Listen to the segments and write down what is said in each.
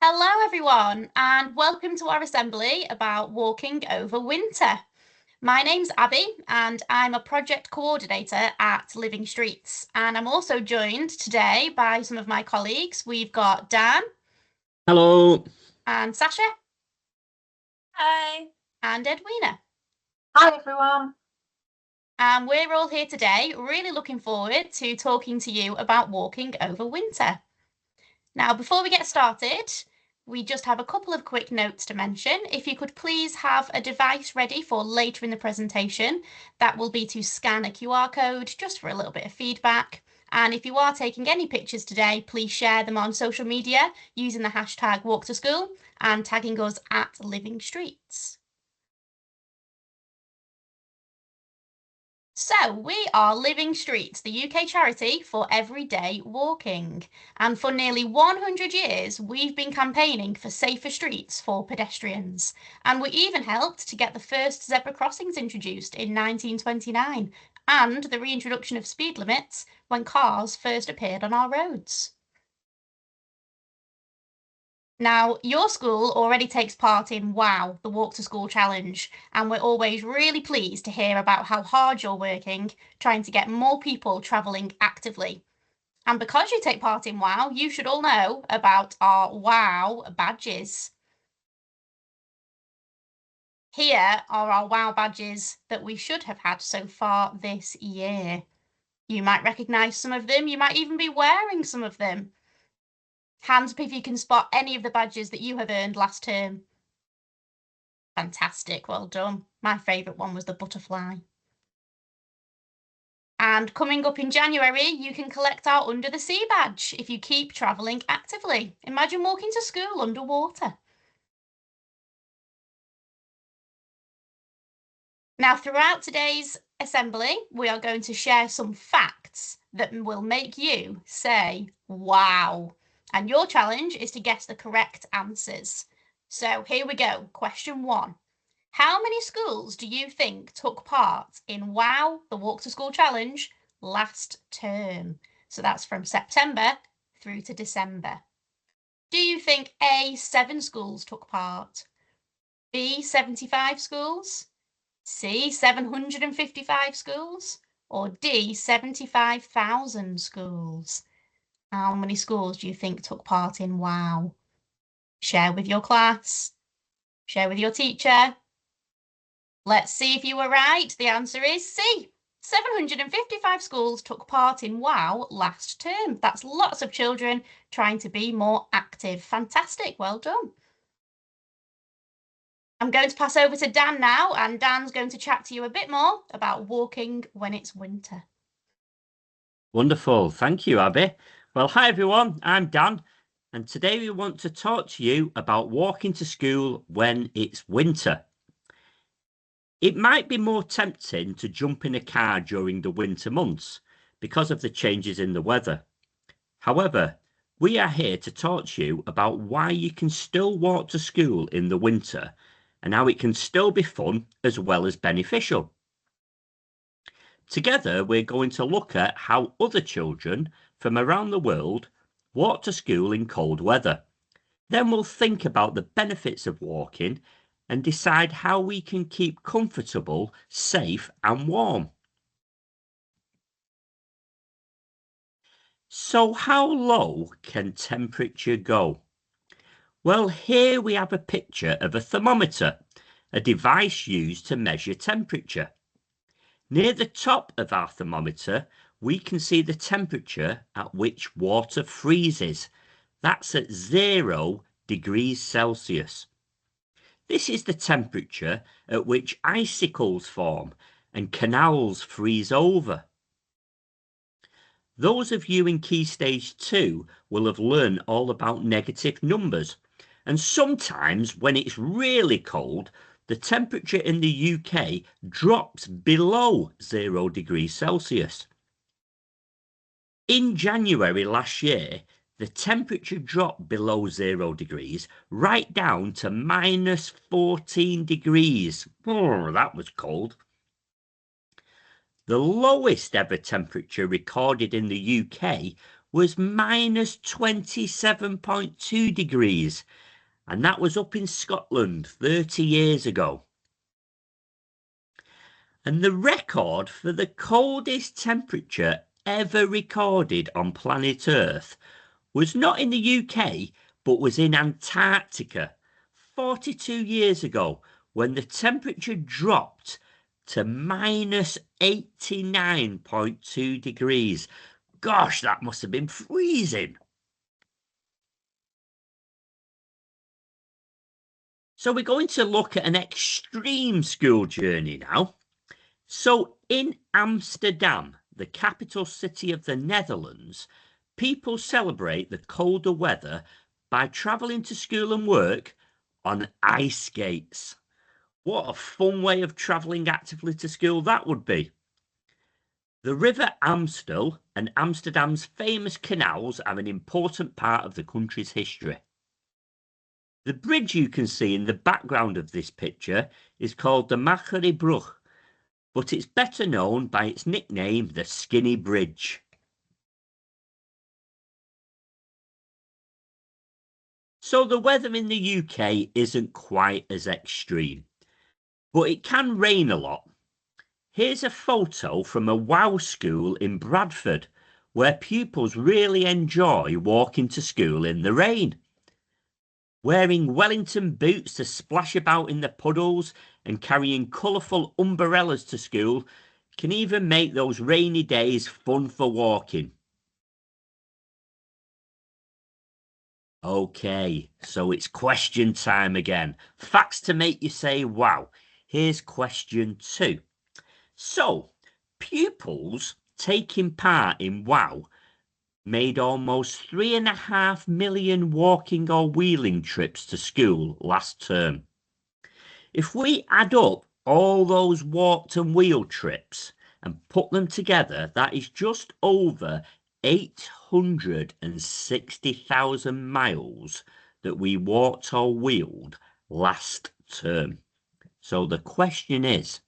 Hello, everyone, and welcome to our assembly about walking over winter. My name's Abby, and I'm a project coordinator at Living Streets. And I'm also joined today by some of my colleagues. We've got Dan Hello. and Sasha Hi. and Edwina. Hi, everyone. And we're all here today, really looking forward to talking to you about walking over winter. Now, before we get started, we just have a couple of quick notes to mention. If you could please have a device ready for later in the presentation, that will be to scan a QR code just for a little bit of feedback. And if you are taking any pictures today, please share them on social media using the hashtag #WalkToSchool and tagging us at Living Streets. So we are Living Streets, the UK charity for everyday walking. And for nearly 100 years, we've been campaigning for safer streets for pedestrians. And we even helped to get the first zebra crossings introduced in 1929 and the reintroduction of speed limits when cars first appeared on our roads. Now, your school already takes part in WOW, the Walk to School Challenge, and we're always really pleased to hear about how hard you're working trying to get more people travelling actively. And because you take part in WOW, you should all know about our WOW badges. Here are our WOW badges that we should have had so far this year. You might recognise some of them, you might even be wearing some of them. Hands up if you can spot any of the badges that you have earned last term. Fantastic, well done. My favourite one was the butterfly. And coming up in January, you can collect our Under the Sea badge if you keep travelling actively. Imagine walking to school underwater. Now, throughout today's assembly, we are going to share some facts that will make you say, wow. And your challenge is to guess the correct answers. So here we go. Question 1. How many schools do you think took part in WOW, the Walk to School Challenge, last term? So that's from September through to December. Do you think A, 7 schools took part? B, 75 schools? C, 755 schools? Or D, 75,000 schools? How many schools do you think took part in WOW? Share with your class. Share with your teacher. Let's see if you were right. The answer is C. 755 schools took part in WOW last term. That's lots of children trying to be more active. Fantastic. Well done. I'm going to pass over to Dan now, and Dan's going to chat to you a bit more about walking when it's winter. Wonderful. Thank you, Abby. Well, hi, everyone. I'm Dan, and today we want to talk to you about walking to school when it's winter. It might be more tempting to jump in a car during the winter months because of the changes in the weather. However, we are here to talk to you about why you can still walk to school in the winter and how it can still be fun as well as beneficial. Together, we're going to look at how other children from around the world walk to school in cold weather. Then we'll think about the benefits of walking and decide how we can keep comfortable, safe and warm. So how low can temperature go? Well, here we have a picture of a thermometer, a device used to measure temperature. Near the top of our thermometer, we can see the temperature at which water freezes. That's at 0 degrees Celsius. This is the temperature at which icicles form and canals freeze over. Those of you in Key Stage 2 will have learned all about negative numbers. And sometimes when it's really cold, the temperature in the UK drops below 0 degrees Celsius. In January last year, the temperature dropped below 0 degrees, right down to minus 14 degrees. Oh, that was cold. The lowest ever temperature recorded in the UK was minus 27.2 degrees, and that was up in Scotland 30 years ago. And the record for the coldest temperature ever recorded on planet Earth was not in the UK, but was in Antarctica 42 years ago, when the temperature dropped to minus 89.2 degrees. Gosh, that must have been freezing. So we're going to look at an extreme school journey now. So in Amsterdam, the capital city of the Netherlands, people celebrate the colder weather by travelling to school and work on ice skates. What a fun way of travelling actively to school that would be. The River Amstel and Amsterdam's famous canals are an important part of the country's history. The bridge you can see in the background of this picture is called the Maagherijbrug, but it's better known by its nickname, the Skinny Bridge. So the weather in the UK isn't quite as extreme, but it can rain a lot. Here's a photo from a WOW school in Bradford, where pupils really enjoy walking to school in the rain. Wearing Wellington boots to splash about in the puddles and carrying colourful umbrellas to school can even make those rainy days fun for walking. Okay, so it's question time again. Facts to make you say wow. Here's question 2. So, pupils taking part in WOW made almost 3.5 million walking or wheeling trips to school last term. If we add up all those walked and wheeled trips and put them together, that is just over 860,000 miles that we walked or wheeled last term. So the question is,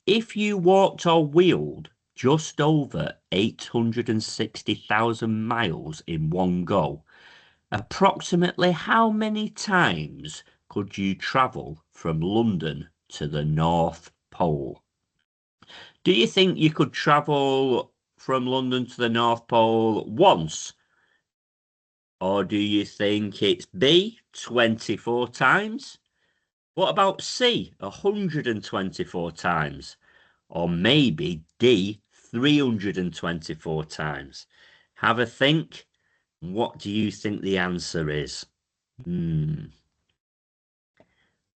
if you walked or wheeled just over 860,000 miles in one go, approximately how many times could you travel from London to the North Pole? Do you think you could travel from London to the North Pole once? Or do you think it's B, 24 times? What about C, 124 times? Or maybe D, 324 times? Have a think. What do you think the answer is?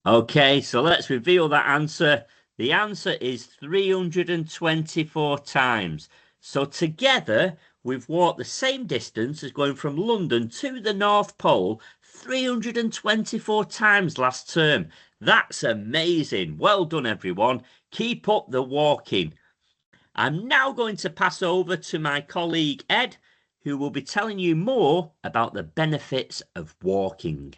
Okay, so let's reveal that answer. The answer is 324 times. So together, we've walked the same distance as going from London to the North Pole 324 times last term. That's amazing. Well done, everyone. Keep up the walking. I'm now going to pass over to my colleague Ed, who will be telling you more about the benefits of walking.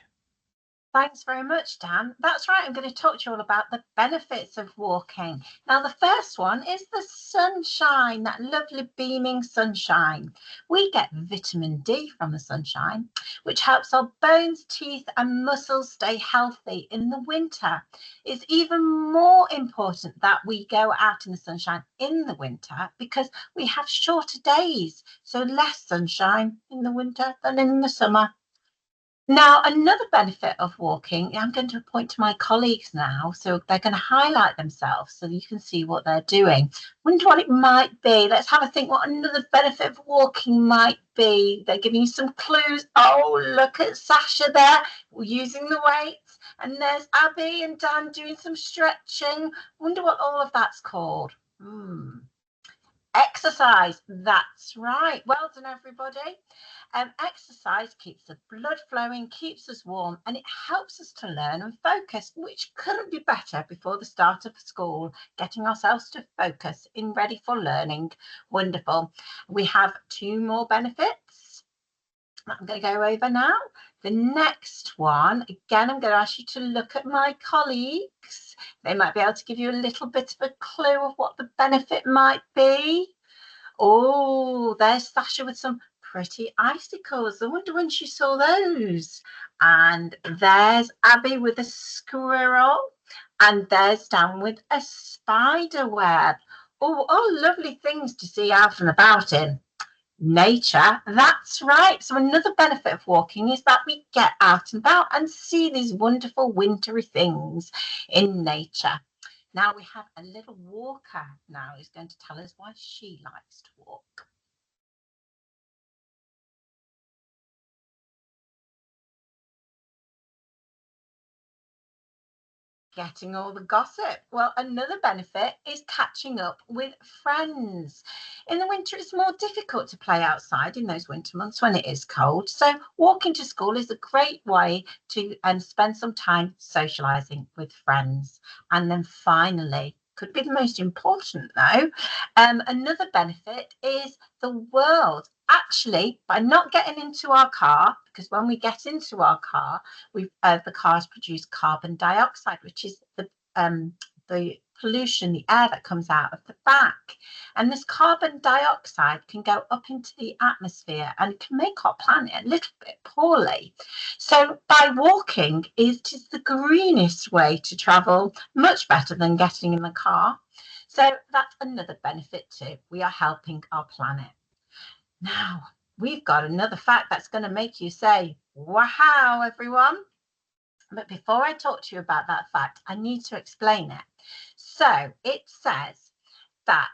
Thanks very much, Dan. That's right, I'm going to talk to you all about the benefits of walking. Now, the first one is the sunshine, that lovely beaming sunshine. We get vitamin D from the sunshine, which helps our bones, teeth and muscles stay healthy in the winter. It's even more important that we go out in the sunshine in the winter because we have shorter days, so less sunshine in the winter than in the summer. Now, another benefit of walking, I'm going to point to my colleagues now, so they're going to highlight themselves so you can see what they're doing. Wonder what it might be. Let's have a think what another benefit of walking might be. They're giving you some clues. Oh, look at Sasha there using the weights, and there's Abby and Dan doing some stretching. Wonder what all of that's called. Exercise, that's right. Well done, everybody. Exercise keeps the blood flowing, keeps us warm, and it helps us to learn and focus, which couldn't be better before the start of school, getting ourselves to focus in ready for learning. Wonderful. We have 2 more benefits. I'm going to go over now. The next one, again, I'm going to ask you to look at my colleagues. They might be able to give you a little bit of a clue of what the benefit might be. Oh, there's Sasha with some pretty icicles. I wonder when she saw those. And there's Abby with a squirrel. And there's Dan with a spider web. Oh, all lovely things to see out and about in nature. That's right. So another benefit of walking is that we get out and about and see these wonderful wintry things in nature. Now we have a little walker now who's going to tell us why she likes to walk. Getting all the gossip. Well, another benefit is catching up with friends. In the winter, it's more difficult to play outside in those winter months when it is cold. So walking to school is a great way to spend some time socializing with friends. And then finally, could be the most important though, another benefit is the world. Actually, by not getting into our car, because when we get into our car, the cars produce carbon dioxide, which is the pollution, the air that comes out of the back. And this carbon dioxide can go up into the atmosphere and can make our planet a little bit poorly. So by walking is just the greenest way to travel, much better than getting in the car. So that's another benefit too. We are helping our planet. Now, we've got another fact that's going to make you say, wow, everyone. But before I talk to you about that fact, I need to explain it. So it says that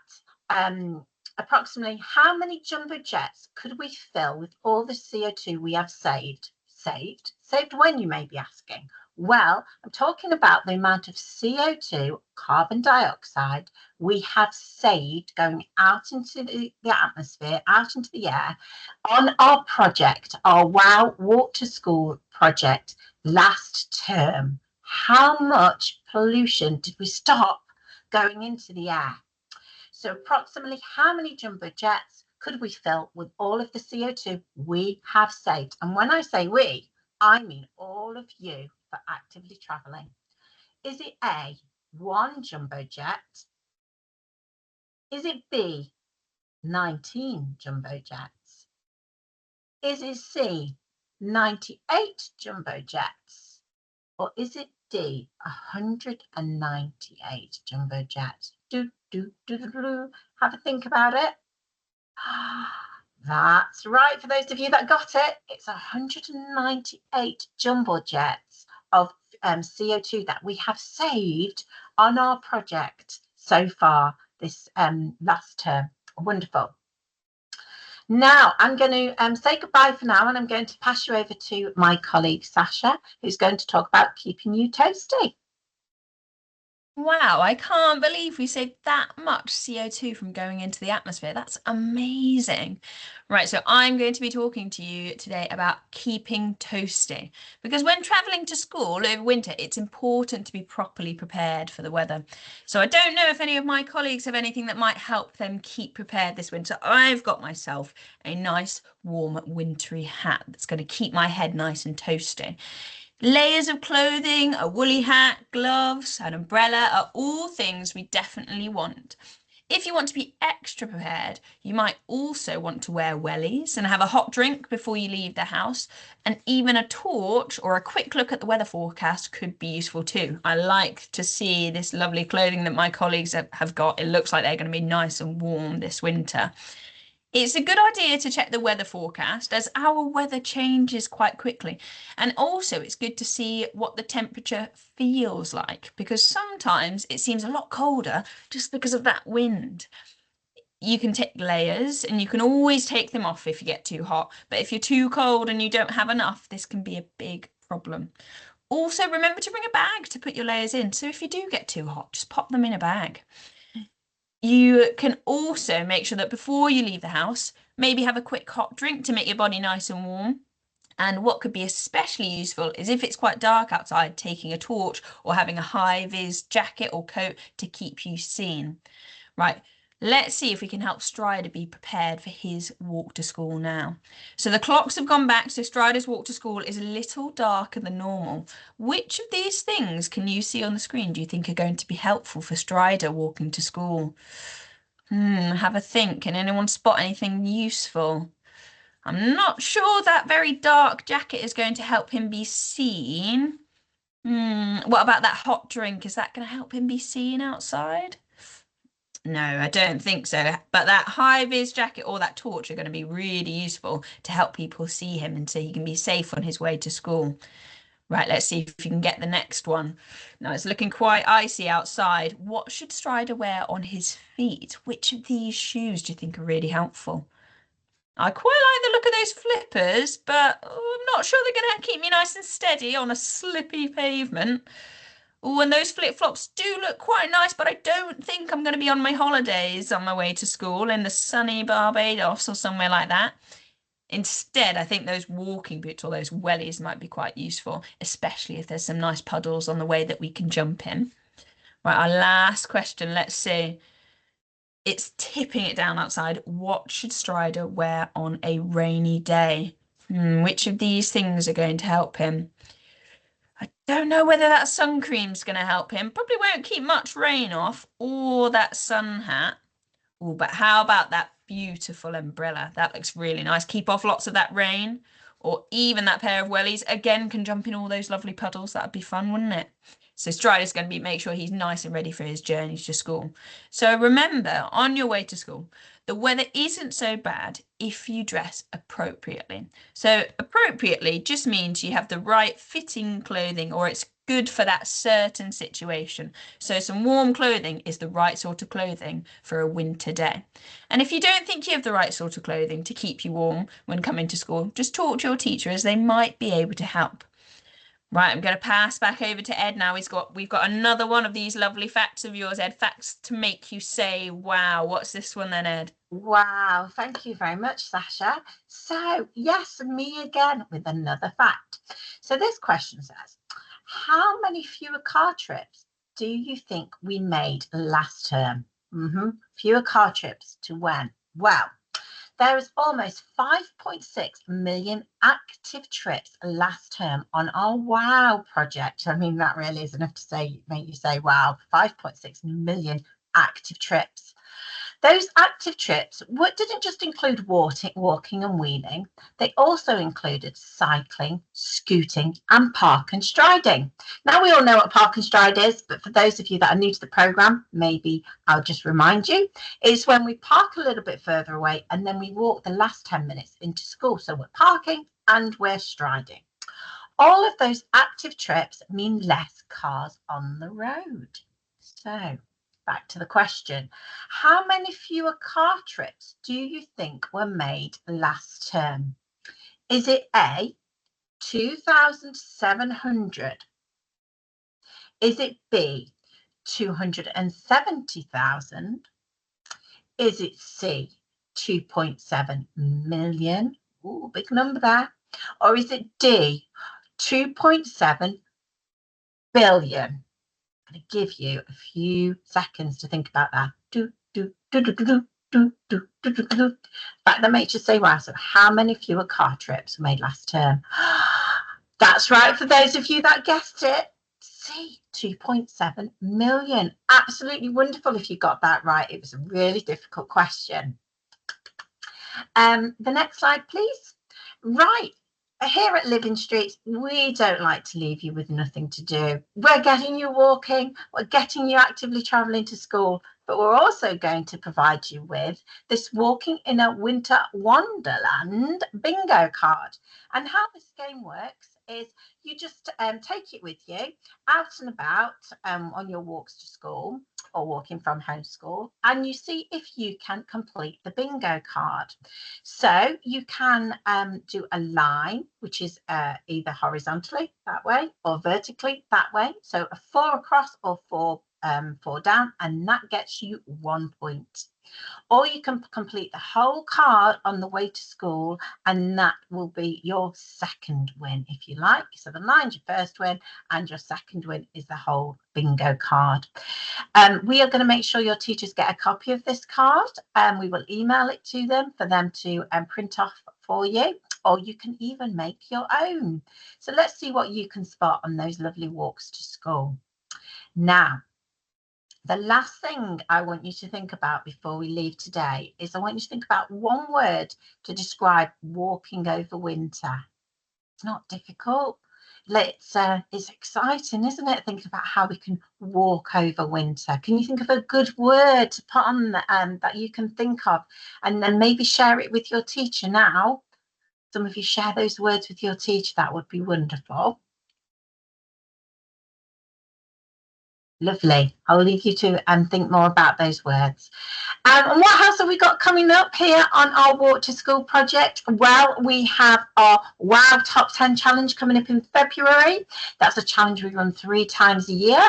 approximately how many jumbo jets could we fill with all the CO2 we have saved? Saved when, you may be asking? Well, I'm talking about the amount of CO2, carbon dioxide, we have saved going out into the atmosphere, out into the air on our project, our WOW Walk to School project last term. How much pollution did we stop going into the air? So approximately how many jumbo jets could we fill with all of the CO2 we have saved? And when I say we, I mean all of you for actively traveling. Is it A, 1 jumbo jet? Is it B, 19 jumbo jets? Is it C, 98 jumbo jets? Or is it D, 198 jumbo jets? Have a think about it. That's right. For those of you that got it, it's 198 jumbo jets of CO2 that we have saved on our project so far this last term. Wonderful. Now I'm going to say goodbye for now, and I'm going to pass you over to my colleague Sasha, who's going to talk about keeping you toasty. Wow, I can't believe we saved that much CO2 from going into the atmosphere. That's amazing. Right, so I'm going to be talking to you today about keeping toasty, because when traveling to school over winter, it's important to be properly prepared for the weather. So I don't know if any of my colleagues have anything that might help them keep prepared this winter. I've got myself a nice warm wintry hat that's going to keep my head nice and toasty. Layers of clothing, a woolly hat, gloves, an umbrella are all things we definitely want. If you want to be extra prepared, you might also want to wear wellies and have a hot drink before you leave the house. And even a torch or a quick look at the weather forecast could be useful too. I like to see this lovely clothing that my colleagues have got. It looks like they're going to be nice and warm this winter. It's a good idea to check the weather forecast as our weather changes quite quickly. And also it's good to see what the temperature feels like, because sometimes it seems a lot colder just because of that wind. You can take layers and you can always take them off if you get too hot. But if you're too cold and you don't have enough, this can be a big problem. Also, remember to bring a bag to put your layers in. So if you do get too hot, just pop them in a bag. You can also make sure that before you leave the house, maybe have a quick hot drink to make your body nice and warm. And what could be especially useful is if it's quite dark outside, taking a torch or having a high-vis jacket or coat to keep you seen. Right, let's see if we can help Strider be prepared for his walk to school now. So the clocks have gone back, so Strider's walk to school is a little darker than normal. Which of these things can you see on the screen do you think are going to be helpful for Strider walking to school? Have a think. Can anyone spot anything useful? I'm not sure that very dark jacket is going to help him be seen. What about that hot drink? Is that going to help him be seen outside? No, I don't think so. But that high-vis jacket or that torch are going to be really useful to help people see him and so he can be safe on his way to school. Right, let's see if you can get the next one. Now, it's looking quite icy outside. What should Strider wear on his feet? Which of these shoes do you think are really helpful? I quite like the look of those flippers, but I'm not sure they're going to keep me nice and steady on a slippy pavement. Oh, and those flip-flops do look quite nice, but I don't think I'm going to be on my holidays on my way to school in the sunny Barbados or somewhere like that. Instead, I think those walking boots or those wellies might be quite useful, especially if there's some nice puddles on the way that we can jump in. Right, our last question, let's see. It's tipping it down outside. What should Strider wear on a rainy day? Which of these things are going to help him? I don't know whether that sun cream's going to help him. Probably won't keep much rain off, or that sun hat. Oh, but how about that beautiful umbrella? That looks really nice. Keep off lots of that rain, or even that pair of wellies. Again, can jump in all those lovely puddles. That'd be fun, wouldn't it? So Strider's going to make sure he's nice and ready for his journey to school. So remember, on your way to school, the weather isn't so bad if you dress appropriately. So appropriately just means you have the right fitting clothing, or it's good for that certain situation. So some warm clothing is the right sort of clothing for a winter day. And if you don't think you have the right sort of clothing to keep you warm when coming to school, just talk to your teacher, as they might be able to help. Right, I'm going to pass back over to Ed now. We've got another one of these lovely facts of yours, Ed. Facts to make you say, wow. What's this one then, Ed? Wow, thank you very much, Sasha. So, yes, me again with another fact. So this question says, how many fewer car trips do you think we made last term? Fewer car trips to when? Well, there is almost 5.6 million active trips last term on our WOW project. I mean, that really is enough to make you say, wow, 5.6 million active trips. Those active trips didn't just include walking and wheeling. They also included cycling, scooting, and park and striding. Now, we all know what park and stride is, but for those of you that are new to the programme, maybe I'll just remind you. It's when we park a little bit further away and then we walk the last 10 minutes into school. So we're parking and we're striding. All of those active trips mean less cars on the road. So, back to the question, how many fewer car trips do you think were made last term? Is it A, 2,700? Is it B, 270,000? Is it C, 2.7 million? Ooh, big number there. Or is it D, 2.7 billion? I'm going to give you a few seconds to think about that. Fact that makes you say, wow, so how many fewer car trips were made last term? That's right, for those of you that guessed it. C, 2.7 million. Absolutely wonderful if you got that right. It was a really difficult question. The next slide, please. Right. Here at Living Streets, we don't like to leave you with nothing to do. We're getting you walking, we're getting you actively travelling to school, but we're also going to provide you with this Walking in a Winter Wonderland bingo card. And how this game works is you just take it with you out and about on your walks to school or walking from home school, and you see if you can complete the bingo card. So you can do a line, which is either horizontally that way or vertically that way. So a 4 across or 4 down, and that gets you 1 point. Or you can complete the whole card on the way to school, and that will be your second win, if you like. So the line's your first win, and your second win is the whole bingo card. We are going to make sure your teachers get a copy of this card, and we will email it to them for them to print off for you, or you can even make your own. So let's see what you can spot on those lovely walks to school. Now, The last thing I want you to think about before we leave today is I want you to think about one word to describe walking over winter. It's not difficult. It's exciting, isn't it? Thinking about how we can walk over winter. Can you think of a good word to put on that you can think of, and then maybe share it with your teacher now? Some of you share those words with your teacher. That would be wonderful. Lovely. I'll leave you to think more about those words. And what else have we got coming up here on our Walk to School project? Well, we have our WOW Top 10 Challenge coming up in February. That's a challenge we run 3 times a year.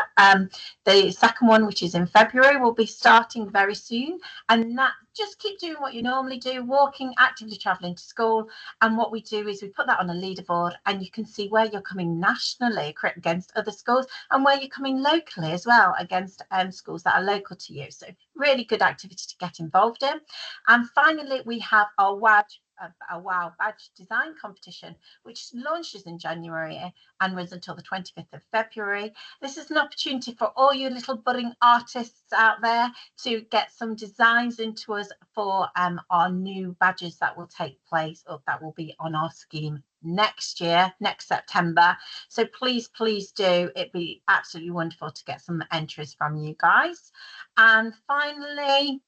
The second one, which is in February, will be starting very soon. And that, just keep doing what you normally do, walking, actively travelling to school. And what we do is we put that on a leaderboard, and you can see where you're coming nationally against other schools and where you're coming locally as well against schools that are local to you. So really good activity to get involved in. And finally, we have our WOW badge design competition, which launches in January and runs until the 25th of February. This is an opportunity for all you little budding artists out there to get some designs into us for our new badges that will take place, or that will be on our scheme next year, next September. So please do. It'd be absolutely wonderful to get some entries from you guys. And finally,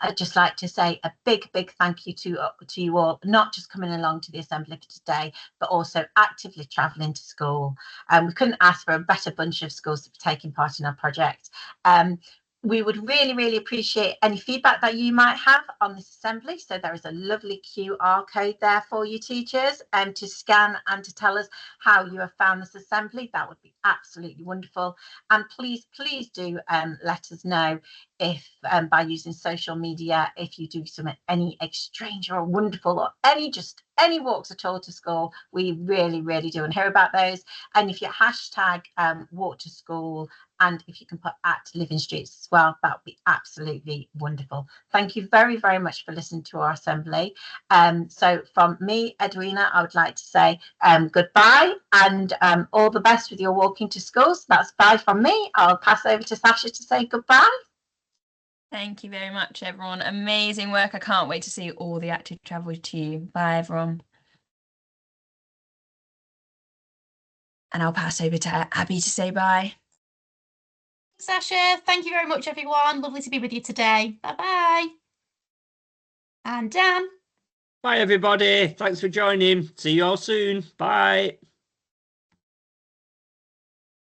I'd just like to say a big thank you to you all, not just coming along to the assembly for today, but also actively travelling to school. We couldn't ask for a better bunch of schools to be taking part in our project. We would really appreciate any feedback that you might have on this assembly. So there is a lovely QR code there for you teachers to scan and to tell us how you have found this assembly. That would be absolutely wonderful. And please do let us know if by using social media, if you do any exchange or wonderful, or any walks at all to school. We really do and hear about those. And if you hashtag walk to school, and if you can put @Living Streets as well, that would be absolutely wonderful. Thank you very much for listening to our assembly. So from me, Edwina, I would like to say goodbye and all the best with your walking to school. So that's bye from me. I'll pass over to Sasha to say goodbye. Thank you very much, everyone. Amazing work. I can't wait to see all the active travel to you. Bye, everyone. And I'll pass over to Abby to say bye. Sasha, thank you very much, everyone. Lovely to be with you today. Bye. And Dan. Bye, everybody. Thanks for joining. See you all soon. Bye.